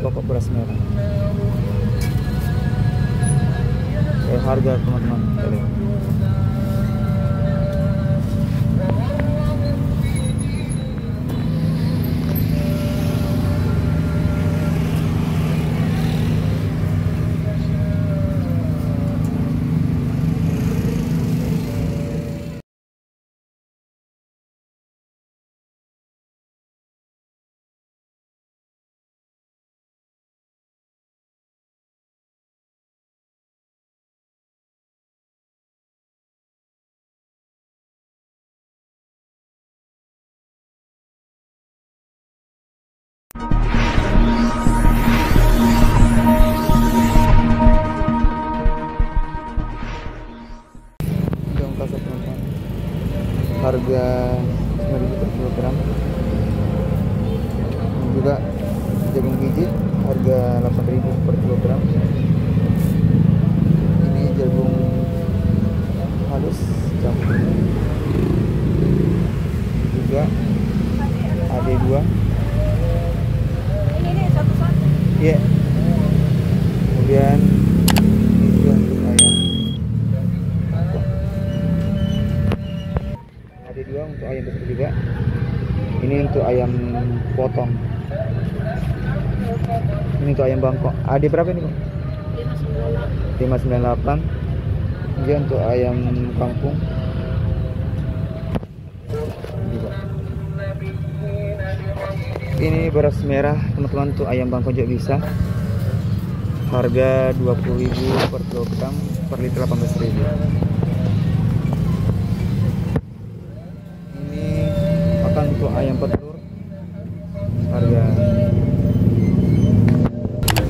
pokok beras merah. Harga teman-teman kita lihat. Harga 9.000 per kilogram. Ini juga jagung biji harga 8.000 per kilogram. Ini jagung halus campur juga AD2. Iya. Kemudian ini juga untuk ayam AD2 untuk ayam besar juga. Ini untuk ayam potong. Ini untuk ayam Bangkok. AD berapa ini, Bang? 598. Dia untuk ayam kampung. Ini beras merah, teman-teman, untuk ayam Bangkok juga bisa. Harga 20.000 per kilogram, per liter 18.000. Untuk ayam petelur harga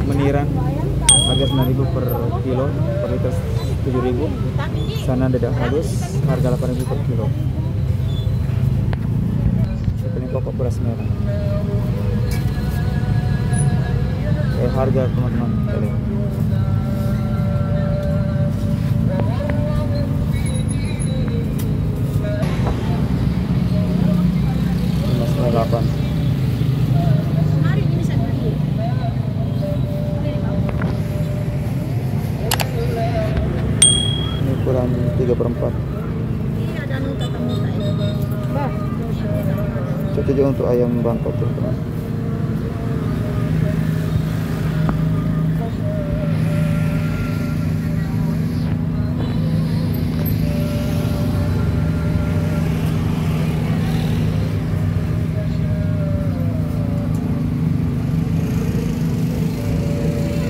meniran harga 9.000 per kilo, per liter 7.000. Sana dada halus harga 8.000 per kilo. Ini pokok beras merah. Harga teman-teman kita lihat. Ini ukuran 3/4. Cocok juga untuk ayam Bangkok, teman-teman.